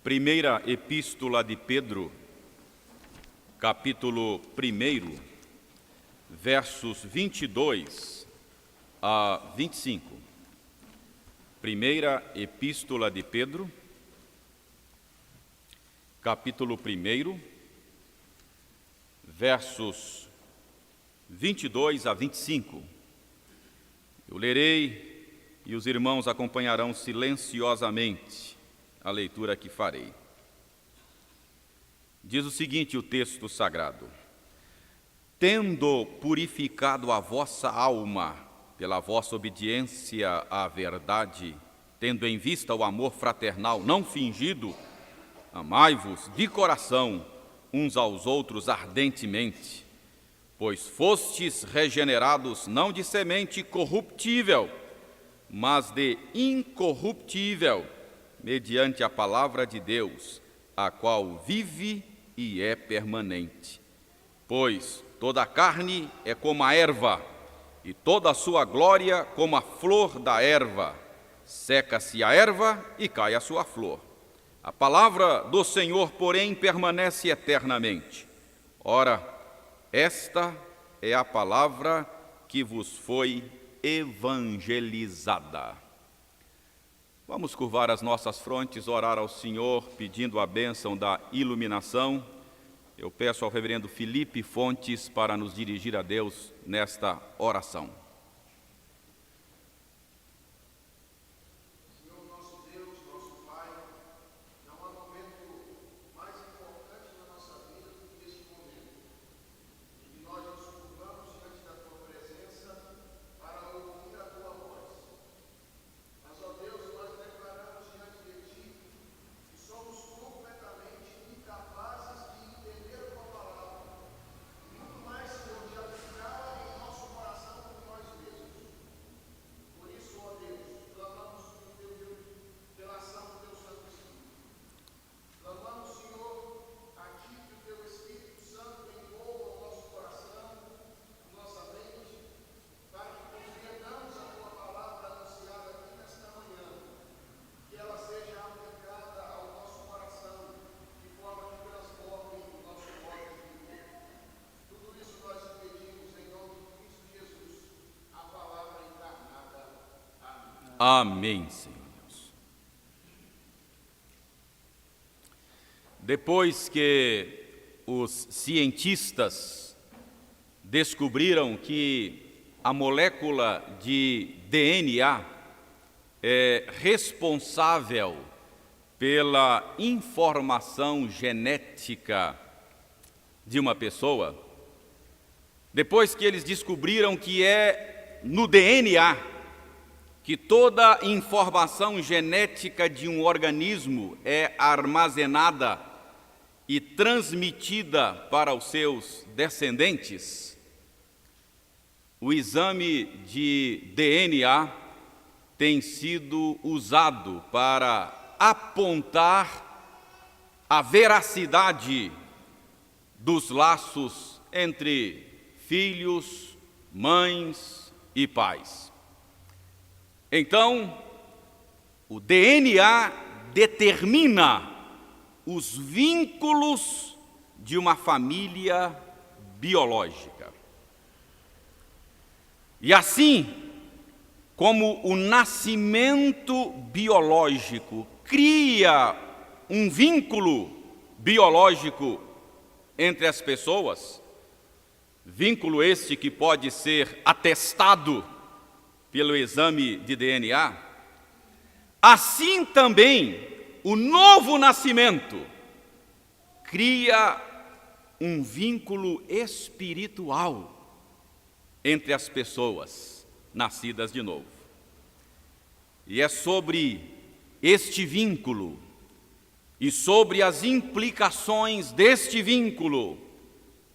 Primeira Epístola de Pedro, capítulo 1, versos 22 a 25. Primeira Epístola de Pedro, capítulo 1, versos 22 a 25. Eu lerei e os irmãos acompanharão silenciosamente a leitura que farei. Diz o seguinte o texto sagrado: tendo purificado a vossa alma pela vossa obediência à verdade, tendo em vista o amor fraternal não fingido, amai-vos de coração uns aos outros ardentemente, pois fostes regenerados não de semente corruptível, mas de incorruptível, mediante a palavra de Deus, a qual vive e é permanente. Pois toda a carne é como a erva, e toda a sua glória como a flor da erva. Seca-se a erva e cai a sua flor. A palavra do Senhor, porém, permanece eternamente. Ora, esta é a palavra que vos foi evangelizada. Vamos curvar as nossas frontes, orar ao Senhor, pedindo a bênção da iluminação. Eu peço ao reverendo Felipe Fontes para nos dirigir a Deus nesta oração. Amém, Senhor Deus. Depois que os cientistas descobriram que a molécula de DNA é responsável pela informação genética de uma pessoa, depois que eles descobriram que é no DNA que toda informação genética de um organismo é armazenada e transmitida para os seus descendentes, o exame de DNA tem sido usado para apontar a veracidade dos laços entre filhos, mães e pais. Então, o DNA determina os vínculos de uma família biológica. E assim, como o nascimento biológico cria um vínculo biológico entre as pessoas, vínculo este que pode ser atestado pelo exame de DNA, assim também o novo nascimento cria um vínculo espiritual entre as pessoas nascidas de novo. E é sobre este vínculo e sobre as implicações deste vínculo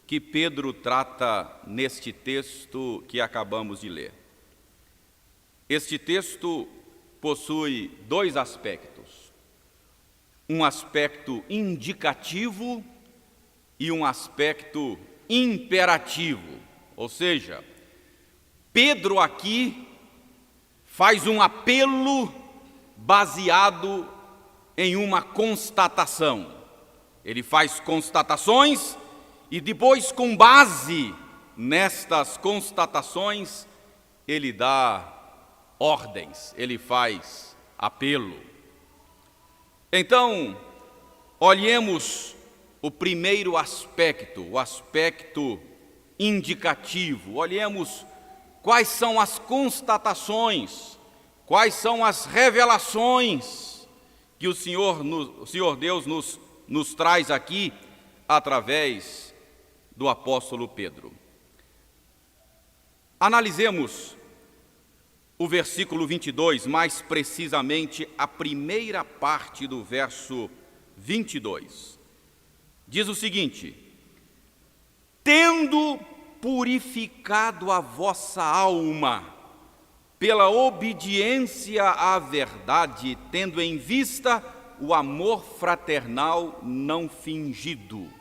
que Pedro trata neste texto que acabamos de ler. Este texto possui dois aspectos: um aspecto indicativo e um aspecto imperativo. Ou seja, Pedro aqui faz um apelo baseado em uma constatação. Ele faz constatações e depois, com base nestas constatações, ele dá ordens, ele faz apelo. Então, olhemos o primeiro aspecto, o aspecto indicativo. Olhemos quais são as constatações, quais são as revelações que o Senhor Deus nos traz aqui através do apóstolo Pedro. Analisemos o versículo 22, mais precisamente a primeira parte do verso 22. Diz o seguinte: tendo purificado a vossa alma pela obediência à verdade, tendo em vista o amor fraternal não fingido.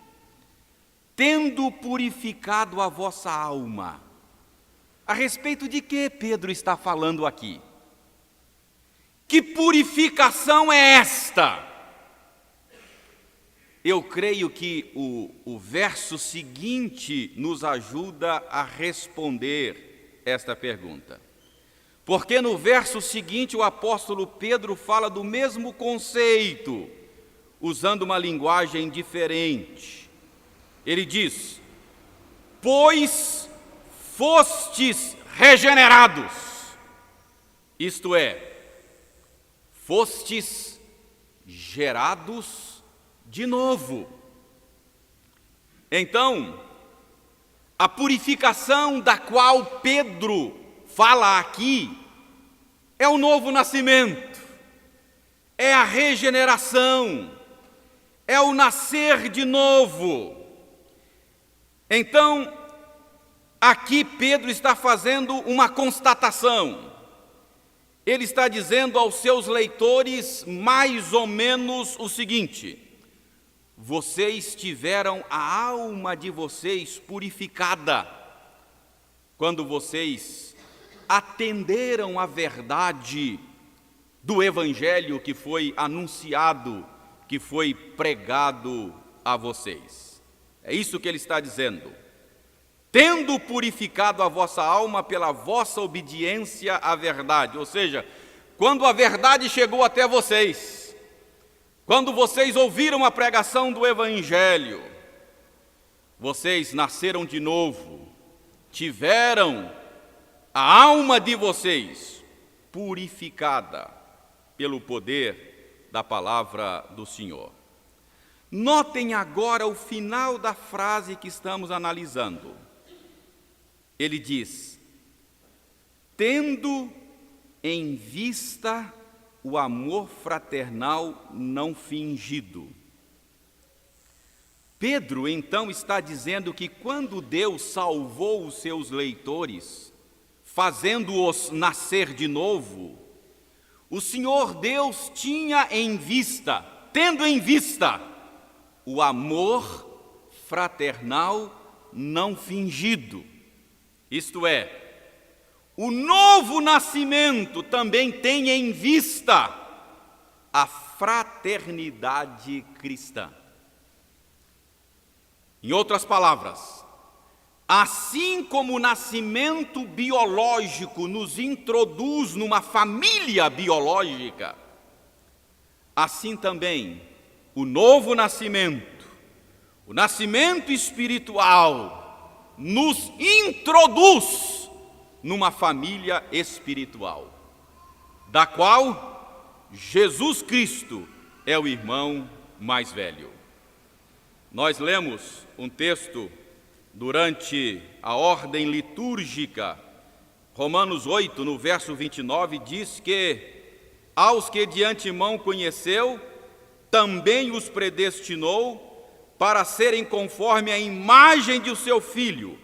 Tendo purificado a vossa alma. A respeito de que Pedro está falando aqui? Que purificação é esta? Eu creio que o verso seguinte nos ajuda a responder esta pergunta. Porque no verso seguinte o apóstolo Pedro fala do mesmo conceito, usando uma linguagem diferente. Ele diz: pois fostes regenerados, isto é, fostes gerados de novo. Então, a purificação da qual Pedro fala aqui é o novo nascimento, é a regeneração, é o nascer de novo. Então, aqui Pedro está fazendo uma constatação. Ele está dizendo aos seus leitores mais ou menos o seguinte: vocês tiveram a alma de vocês purificada quando vocês atenderam à verdade do Evangelho que foi anunciado, que foi pregado a vocês. É isso que ele está dizendo. Tendo purificado a vossa alma pela vossa obediência à verdade. Ou seja, quando a verdade chegou até vocês, quando vocês ouviram a pregação do Evangelho, vocês nasceram de novo, tiveram a alma de vocês purificada pelo poder da palavra do Senhor. Notem agora o final da frase que estamos analisando. Ele diz: tendo em vista o amor fraternal não fingido. Pedro então está dizendo que quando Deus salvou os seus leitores, fazendo-os nascer de novo, o Senhor Deus tinha em vista, tendo em vista, o amor fraternal não fingido. Isto é, o novo nascimento também tem em vista a fraternidade cristã. Em outras palavras, assim como o nascimento biológico nos introduz numa família biológica, assim também o novo nascimento, o nascimento espiritual, nos introduz numa família espiritual, da qual Jesus Cristo é o irmão mais velho. Nós lemos um texto durante a ordem litúrgica, Romanos 8, no verso 29, diz que aos que de antemão conheceu, também os predestinou para serem conforme a imagem de seu Filho,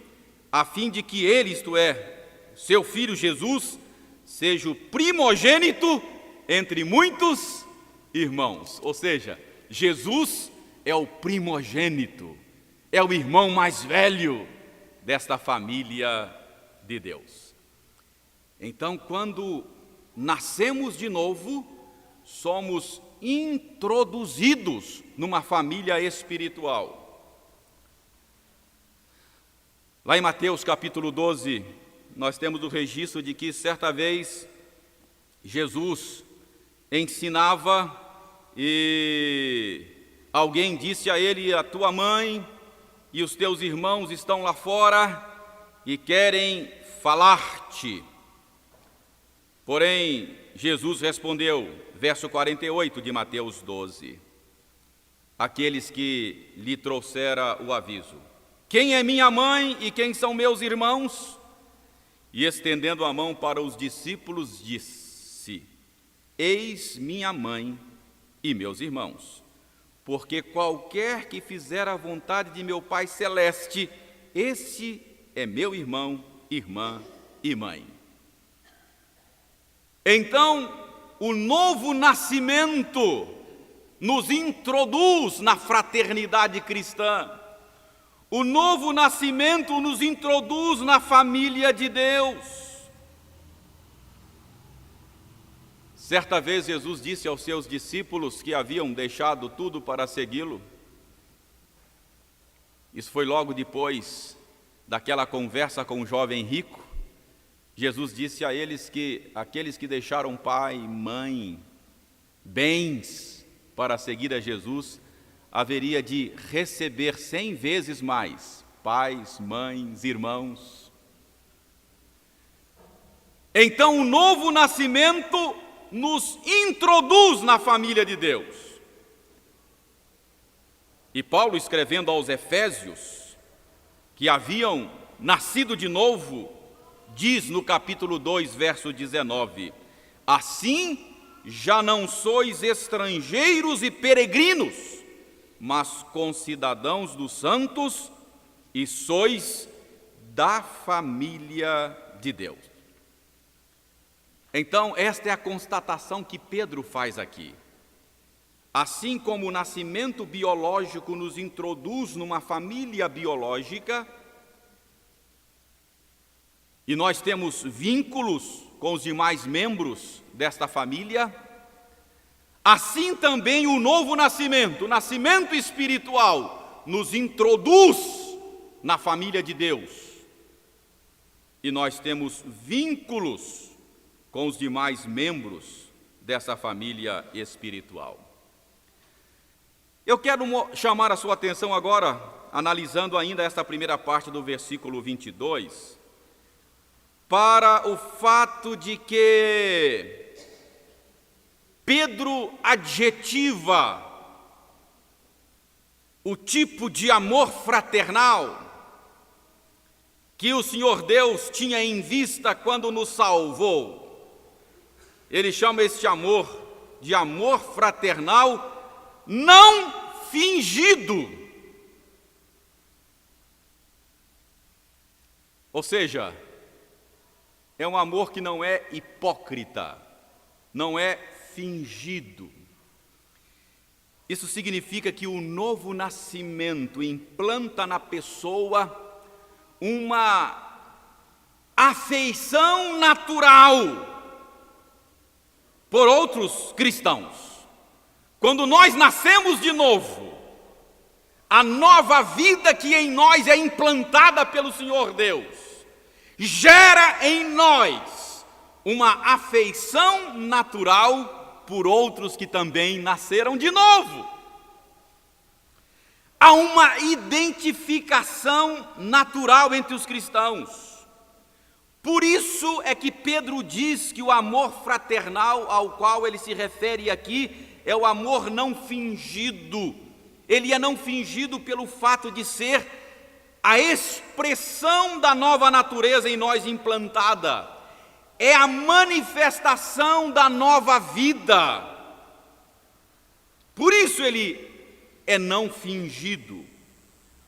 a fim de que ele, isto é, seu Filho Jesus, seja o primogênito entre muitos irmãos. Ou seja, Jesus é o primogênito, é o irmão mais velho desta família de Deus. Então, quando nascemos de novo, somos introduzidos numa família espiritual. Lá em Mateus capítulo 12, nós temos o registro de que certa vez Jesus ensinava e alguém disse a ele: a tua mãe e os teus irmãos estão lá fora e querem falar-te. Porém, Jesus respondeu, verso 48 de Mateus 12, aqueles que lhe trouxera o aviso: quem é minha mãe e quem são meus irmãos? E estendendo a mão para os discípulos, disse: eis minha mãe e meus irmãos, porque qualquer que fizer a vontade de meu Pai Celeste, esse é meu irmão, irmã e mãe. Então, o novo nascimento nos introduz na fraternidade cristã. O novo nascimento nos introduz na família de Deus. Certa vez Jesus disse aos seus discípulos que haviam deixado tudo para segui-lo. Isso foi logo depois daquela conversa com o jovem rico. Jesus disse a eles que aqueles que deixaram pai, mãe, bens para seguir a Jesus, haveria de receber 100 vezes mais pais, mães, irmãos. Então, o novo nascimento nos introduz na família de Deus. E Paulo, escrevendo aos Efésios, que haviam nascido de novo, diz no capítulo 2, verso 19: assim já não sois estrangeiros e peregrinos, mas concidadãos dos santos e sois da família de Deus. Então, esta é a constatação que Pedro faz aqui. Assim como o nascimento biológico nos introduz numa família biológica, e nós temos vínculos com os demais membros desta família, assim também o novo nascimento, o nascimento espiritual, nos introduz na família de Deus. E nós temos vínculos com os demais membros dessa família espiritual. Eu quero chamar a sua atenção agora, analisando ainda esta primeira parte do versículo 22, para o fato de que Pedro adjetiva o tipo de amor fraternal que o Senhor Deus tinha em vista quando nos salvou. Ele chama este amor de amor fraternal não fingido. Ou seja, é um amor que não é hipócrita, não é fingido. Isso significa que o novo nascimento implanta na pessoa uma afeição natural por outros cristãos. Quando nós nascemos de novo, a nova vida que em nós é implantada pelo Senhor Deus, gera em nós uma afeição natural por outros que também nasceram de novo. Há uma identificação natural entre os cristãos. Por isso é que Pedro diz que o amor fraternal ao qual ele se refere aqui é o amor não fingido. Ele é não fingido pelo fato de ser a expressão da nova natureza em nós implantada. É a manifestação da nova vida. Por isso ele é não fingido,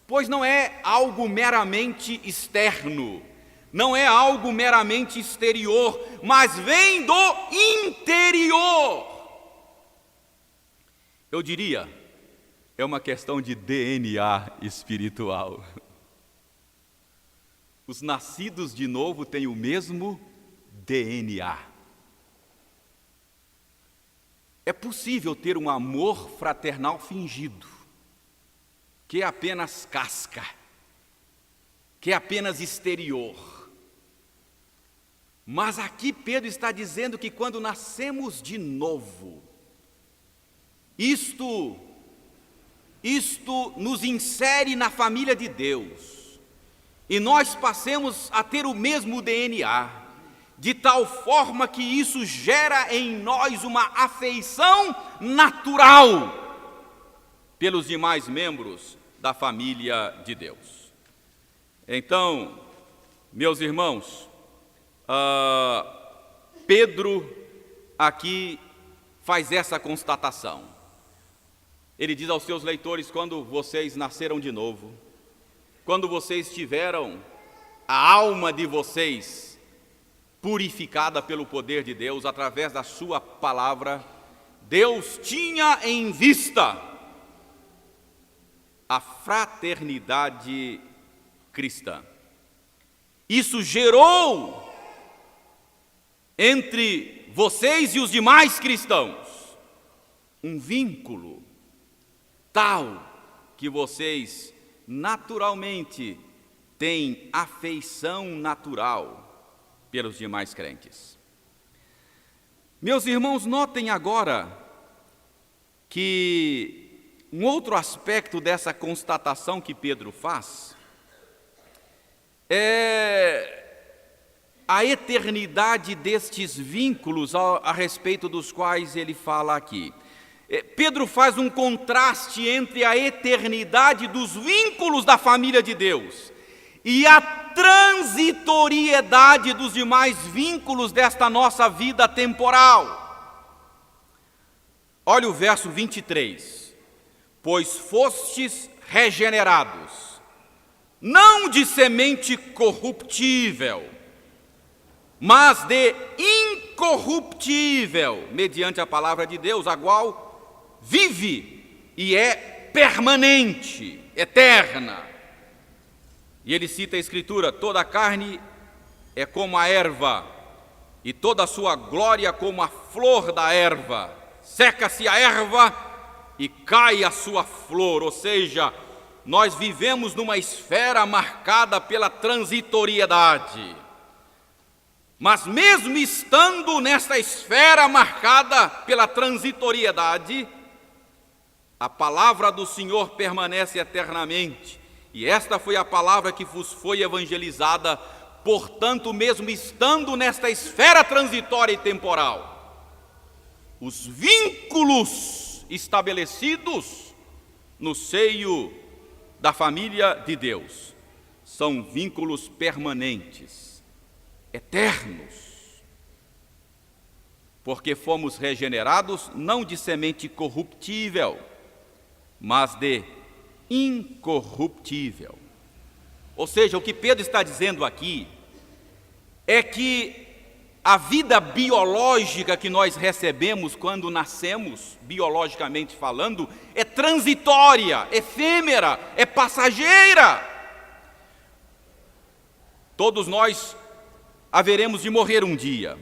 pois não é algo meramente externo, não é algo meramente exterior, mas vem do interior. Eu diria, é uma questão de DNA espiritual. Os nascidos de novo têm o mesmo DNA. É possível ter um amor fraternal fingido, que é apenas casca, que é apenas exterior. Mas aqui Pedro está dizendo que quando nascemos de novo, isto nos insere na família de Deus, e nós passemos a ter o mesmo DNA, de tal forma que isso gera em nós uma afeição natural pelos demais membros da família de Deus. Então, meus irmãos, Pedro aqui faz essa constatação. Ele diz aos seus leitores: quando vocês nasceram de novo, quando vocês tiveram a alma de vocês purificada pelo poder de Deus através da sua palavra, Deus tinha em vista a fraternidade cristã. Isso gerou entre vocês e os demais cristãos um vínculo tal que vocês naturalmente têm afeição natural pelos demais crentes. Meus irmãos, notem agora que um outro aspecto dessa constatação que Pedro faz é a eternidade destes vínculos a respeito dos quais ele fala aqui. Pedro faz um contraste entre a eternidade dos vínculos da família de Deus e a transitoriedade dos demais vínculos desta nossa vida temporal. Olha o verso 23. Pois fostes regenerados, não de semente corruptível, mas de incorruptível, mediante a palavra de Deus, a qual vive e é permanente, eterna. E ele cita a Escritura: toda a carne é como a erva, e toda a sua glória como a flor da erva. Seca-se a erva e cai a sua flor. Ou seja, nós vivemos numa esfera marcada pela transitoriedade. Mas mesmo estando nesta esfera marcada pela transitoriedade, a palavra do Senhor permanece eternamente. E esta foi a palavra que vos foi evangelizada. Portanto, mesmo estando nesta esfera transitória e temporal, os vínculos estabelecidos no seio da família de Deus são vínculos permanentes, eternos, porque fomos regenerados não de semente corruptível, mas de incorruptível. Ou seja, o que Pedro está dizendo aqui é que a vida biológica que nós recebemos quando nascemos, biologicamente falando, é transitória, efêmera, é passageira. Todos nós haveremos de morrer um dia.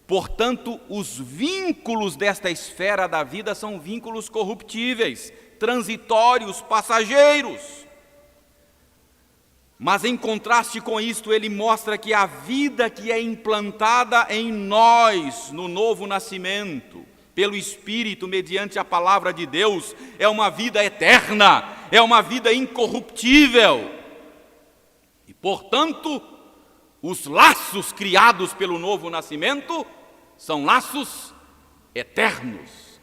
Portanto, os vínculos desta esfera da vida são vínculos corruptíveis, transitórios, passageiros. Mas em contraste com isto, ele mostra que a vida que é implantada em nós, no novo nascimento, pelo Espírito, mediante a palavra de Deus, é uma vida eterna, é uma vida incorruptível. E, portanto, os laços criados pelo novo nascimento são laços eternos,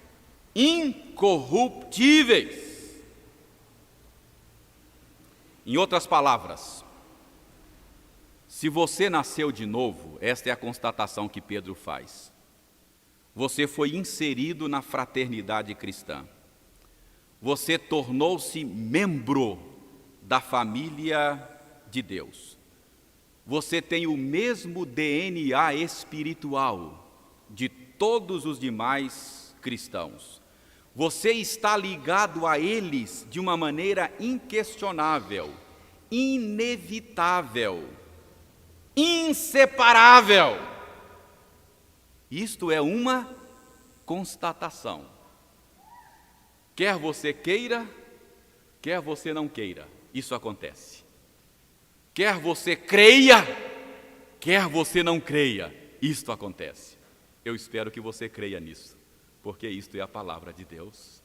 incorruptíveis. Em outras palavras, se você nasceu de novo, esta é a constatação que Pedro faz. Você foi inserido na fraternidade cristã. Você tornou-se membro da família de Deus. Você tem o mesmo DNA espiritual de todos os demais cristãos. Você está ligado a eles de uma maneira inquestionável, inevitável, inseparável. Isto é uma constatação. Quer você queira, quer você não queira, isso acontece. Quer você creia, quer você não creia, isto acontece. Eu espero que você creia nisso, porque isto é a palavra de Deus.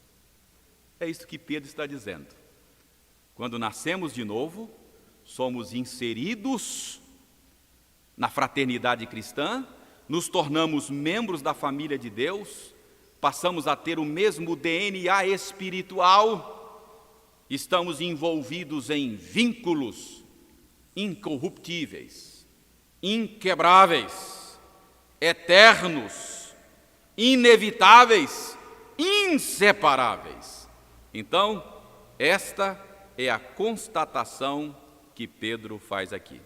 É isso que Pedro está dizendo. Quando nascemos de novo, somos inseridos na fraternidade cristã, nos tornamos membros da família de Deus, passamos a ter o mesmo DNA espiritual, estamos envolvidos em vínculos incorruptíveis, inquebráveis, eternos, inevitáveis, inseparáveis. Então, esta é a constatação que Pedro faz aqui.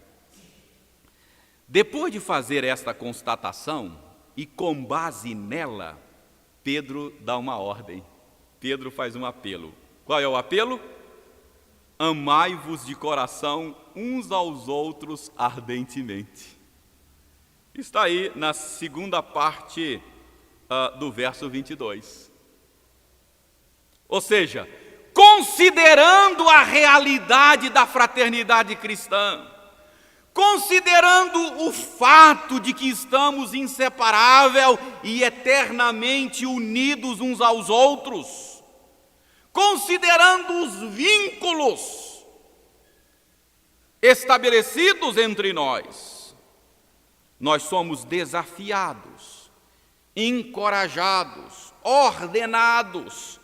Depois de fazer esta constatação, e com base nela, Pedro dá uma ordem. Pedro faz um apelo. Qual é o apelo? Amai-vos de coração uns aos outros ardentemente. Está aí na segunda parte do verso 22. Ou seja, considerando a realidade da fraternidade cristã, considerando o fato de que estamos inseparável e eternamente unidos uns aos outros, considerando os vínculos estabelecidos entre nós, nós somos desafiados, encorajados, ordenados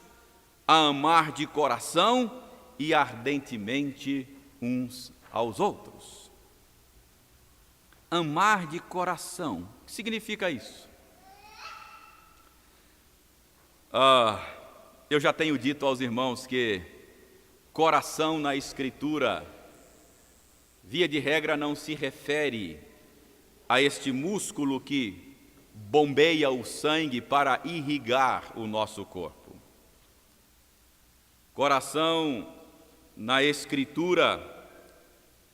a amar de coração e ardentemente uns aos outros. Amar de coração, o que significa isso? Eu já tenho dito aos irmãos que coração na Escritura, via de regra, não se refere a este músculo que bombeia o sangue para irrigar o nosso corpo. Coração na Escritura,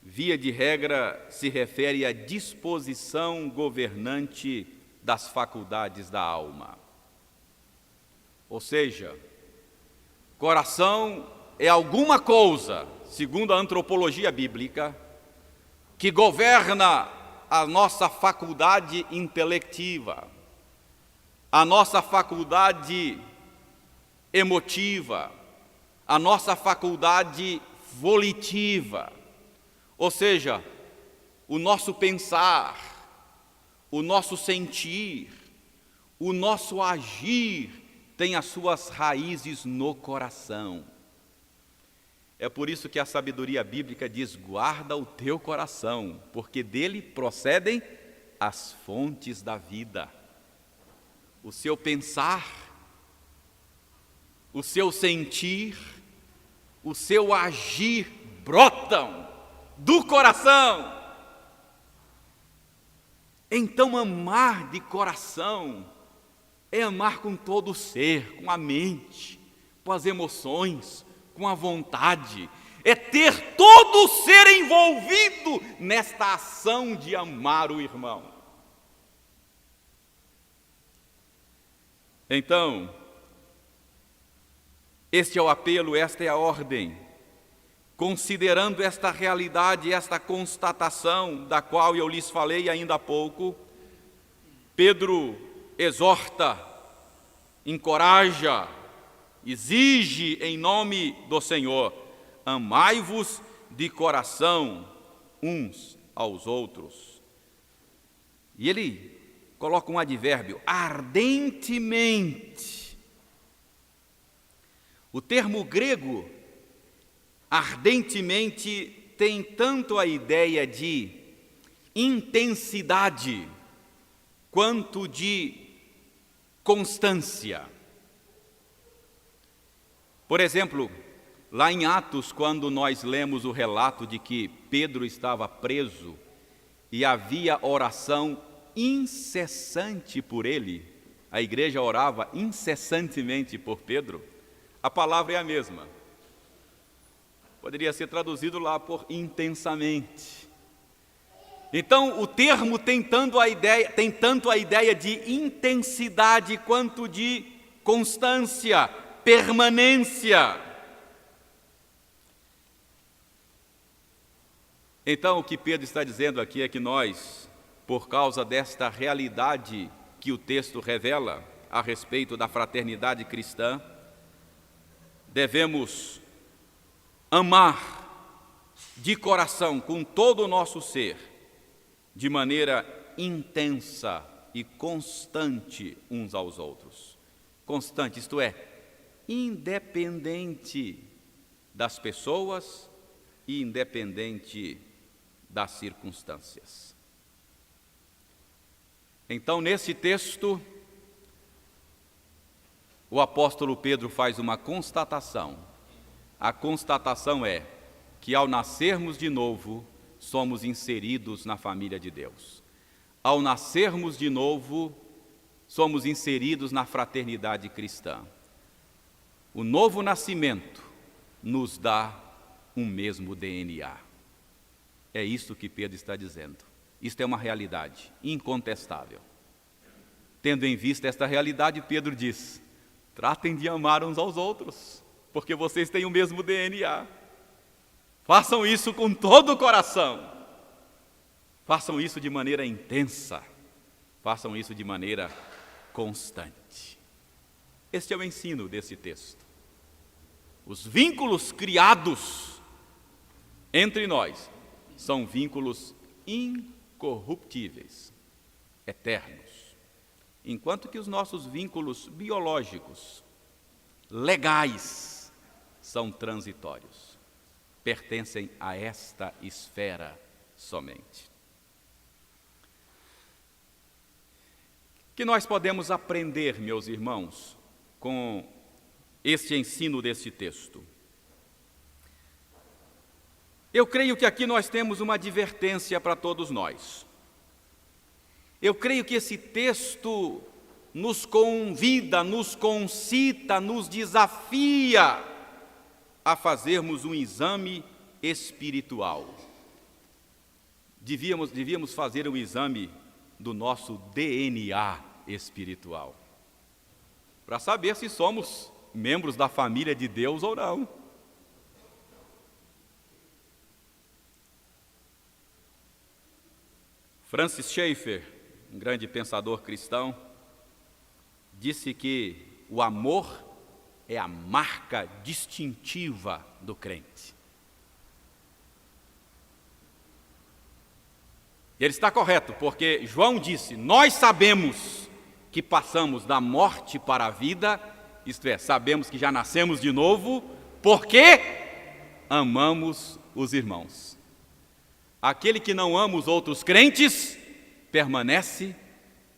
via de regra, se refere à disposição governante das faculdades da alma. Ou seja, coração é alguma coisa, segundo a antropologia bíblica, que governa a nossa faculdade intelectiva, a nossa faculdade emotiva, a nossa faculdade volitiva. Ou seja, o nosso pensar, o nosso sentir, o nosso agir tem as suas raízes no coração. É por isso que a sabedoria bíblica diz: guarda o teu coração, porque dele procedem as fontes da vida. O seu pensar, o seu sentir, o seu agir brotam do coração. Então, amar de coração é amar com todo o ser, com a mente, com as emoções, com a vontade. É ter todo o ser envolvido nesta ação de amar o irmão. Então, este é o apelo, esta é a ordem. Considerando esta realidade, esta constatação da qual eu lhes falei ainda há pouco, Pedro exorta, encoraja, exige em nome do Senhor: amai-vos de coração uns aos outros. E ele coloca um advérbio: ardentemente. O termo grego ardentemente tem tanto a ideia de intensidade quanto de constância. Por exemplo, lá em Atos, quando nós lemos o relato de que Pedro estava preso e havia oração incessante por ele, a igreja orava incessantemente por Pedro, a palavra é a mesma. Poderia ser traduzido lá por intensamente. Então, o termo tem tanto a ideia de intensidade quanto de constância, permanência. Então, o que Pedro está dizendo aqui é que nós, por causa desta realidade que o texto revela a respeito da fraternidade cristã, devemos amar de coração, com todo o nosso ser, de maneira intensa e constante uns aos outros. Constante, isto é, independente das pessoas e independente das circunstâncias. Então, nesse texto, o apóstolo Pedro faz uma constatação. A constatação é que, ao nascermos de novo, somos inseridos na família de Deus. Ao nascermos de novo, somos inseridos na fraternidade cristã. O novo nascimento nos dá um mesmo DNA. É isso que Pedro está dizendo. Isto é uma realidade incontestável. Tendo em vista esta realidade, Pedro diz: tratem de amar uns aos outros, porque vocês têm o mesmo DNA. Façam isso com todo o coração. Façam isso de maneira intensa. Façam isso de maneira constante. Este é o ensino desse texto. Os vínculos criados entre nós são vínculos incorruptíveis, eternos. Enquanto que os nossos vínculos biológicos, legais, são transitórios. Pertencem a esta esfera somente. O que nós podemos aprender, meus irmãos, com este ensino deste texto? Eu creio que aqui nós temos uma advertência para todos nós. Eu creio que esse texto nos convida, nos concita, nos desafia a fazermos um exame espiritual. Devíamos fazer um exame do nosso DNA espiritual, para saber se somos membros da família de Deus ou não. Francis Schaeffer, um grande pensador cristão, disse que o amor é a marca distintiva do crente. Ele está correto, porque João disse: nós sabemos que passamos da morte para a vida, isto é, sabemos que já nascemos de novo, porque amamos os irmãos. Aquele que não ama os outros crentes permanece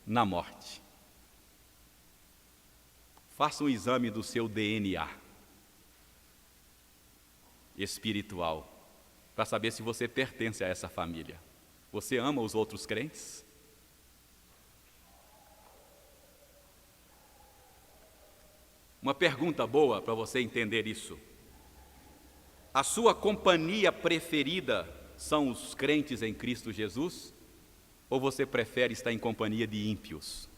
na morte. Faça um exame do seu DNA espiritual para saber se você pertence a essa família. Você ama os outros crentes? Uma pergunta boa para você entender isso. A sua companhia preferida são os crentes em Cristo Jesus? Ou você prefere estar em companhia de ímpios?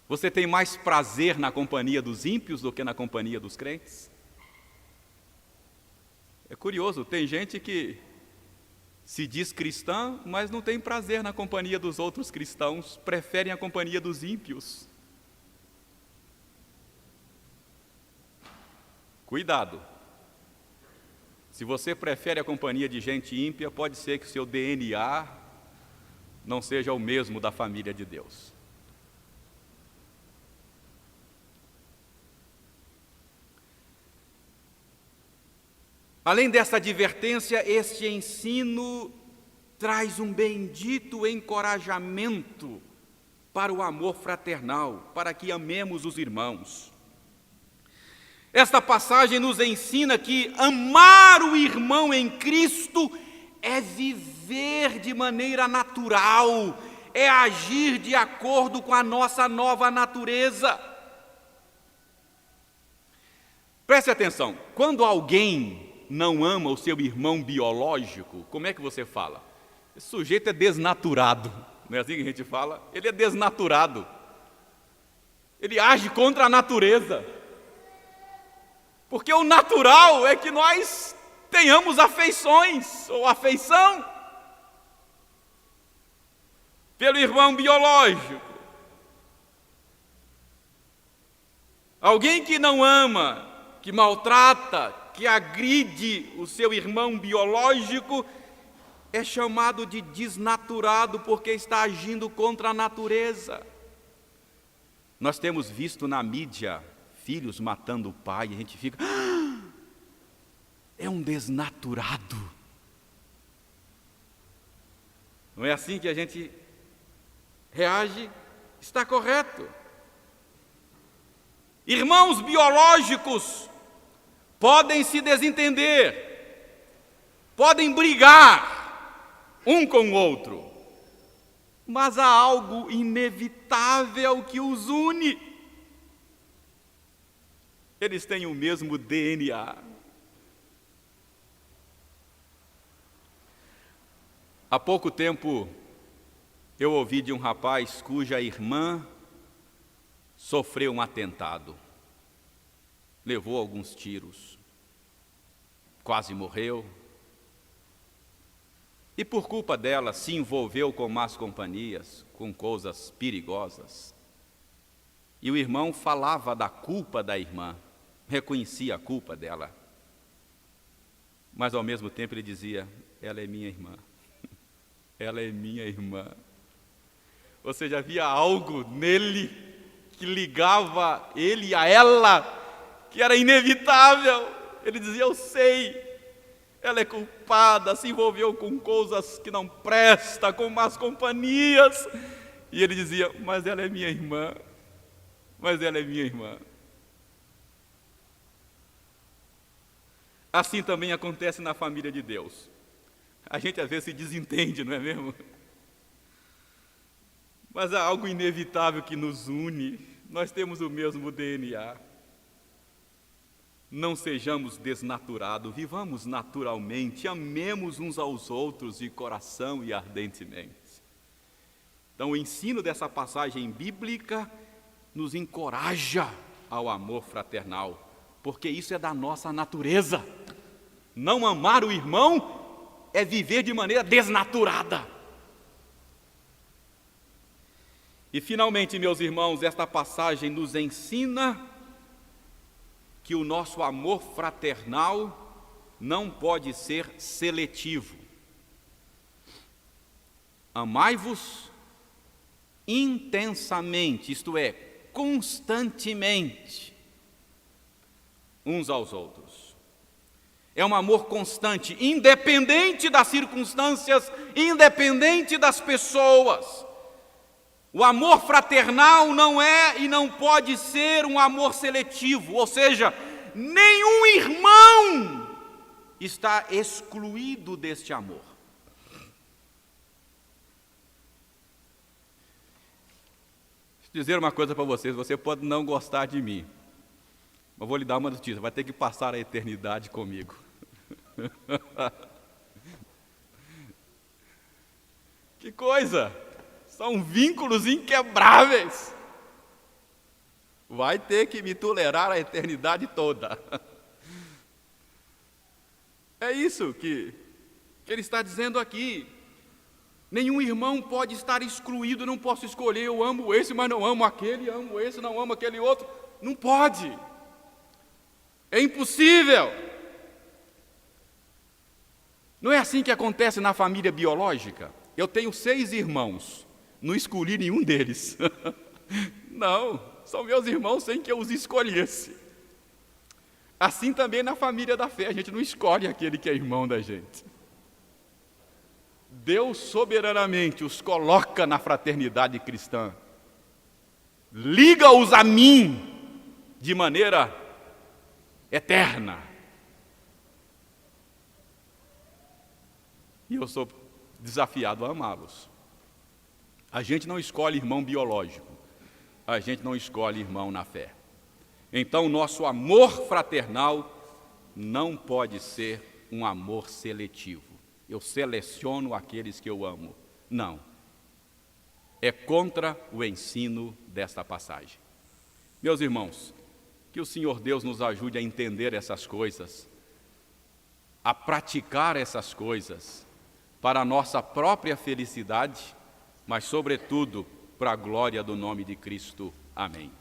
Você tem mais prazer na companhia dos ímpios do que na companhia dos crentes? É curioso, tem gente que se diz cristã, mas não tem prazer na companhia dos outros cristãos, preferem a companhia dos ímpios. Cuidado. Se você prefere a companhia de gente ímpia, pode ser que o seu DNA não seja o mesmo da família de Deus. Além dessa advertência, este ensino traz um bendito encorajamento para o amor fraternal, para que amemos os irmãos. Esta passagem nos ensina que amar o irmão em Cristo é viver de maneira natural, é agir de acordo com a nossa nova natureza. Preste atenção, quando alguém não ama o seu irmão biológico, como é que você fala? Esse sujeito é desnaturado, não é assim que a gente fala? Ele é desnaturado. Ele age contra a natureza. Porque o natural é que nós tenhamos afeições ou afeição pelo irmão biológico. Alguém que não ama, que maltrata, que agride o seu irmão biológico, é chamado de desnaturado porque está agindo contra a natureza. Nós temos visto na mídia filhos matando o pai e a gente fica, é um desnaturado. Não é assim que a gente reage? Está correto. Irmãos biológicos podem se desentender, podem brigar um com o outro, mas há algo inevitável que os une. Eles têm o mesmo DNA. Há pouco tempo, eu ouvi de um rapaz cuja irmã sofreu um atentado. Levou alguns tiros, quase morreu. E por culpa dela se envolveu com más companhias, com coisas perigosas. E o irmão falava da culpa da irmã, reconhecia a culpa dela. Mas ao mesmo tempo ele dizia, ela é minha irmã. Ela é minha irmã. Ou seja, havia algo nele que ligava ele a ela, que era inevitável. Ele dizia, eu sei, ela é culpada, se envolveu com coisas que não prestam, com más companhias. E ele dizia, mas ela é minha irmã, mas ela é minha irmã. Assim também acontece na família de Deus. A gente às vezes se desentende, não é mesmo? Mas há algo inevitável que nos une. Nós temos o mesmo DNA. Não sejamos desnaturados, vivamos naturalmente, amemos uns aos outros de coração e ardentemente. Então, o ensino dessa passagem bíblica nos encoraja ao amor fraternal, porque isso é da nossa natureza. Não amar o irmão é viver de maneira desnaturada. E finalmente, meus irmãos, esta passagem nos ensina que o nosso amor fraternal não pode ser seletivo. Amai-vos intensamente, isto é, constantemente, uns aos outros. É um amor constante, independente das circunstâncias, independente das pessoas. O amor fraternal não é e não pode ser um amor seletivo, ou seja, nenhum irmão está excluído deste amor. Deixa eu dizer uma coisa para vocês, você pode não gostar de mim, mas vou lhe dar uma notícia, vai ter que passar a eternidade comigo. Que coisa! São vínculos inquebráveis. Vai ter que me tolerar a eternidade toda. É isso que ele está dizendo aqui. Nenhum irmão pode estar excluído, não posso escolher, eu amo esse, mas não amo aquele, amo esse, não amo aquele outro. Não pode. É impossível. Não é assim que acontece na família biológica? Eu tenho 6 irmãos. Não escolhi nenhum deles. Não, são meus irmãos sem que eu os escolhesse. Assim também na família da fé, a gente não escolhe aquele que é irmão da gente. Deus soberanamente os coloca na fraternidade cristã. Liga-os a mim de maneira eterna. E eu sou desafiado a amá-los. A gente não escolhe irmão biológico, a gente não escolhe irmão na fé. Então, nosso amor fraternal não pode ser um amor seletivo. eu seleciono aqueles que eu amo. Não. É contra o ensino desta passagem. Meus irmãos, que o Senhor Deus nos ajude a entender essas coisas, a praticar essas coisas, para a nossa própria felicidade, mas, sobretudo, para a glória do nome de Cristo. Amém.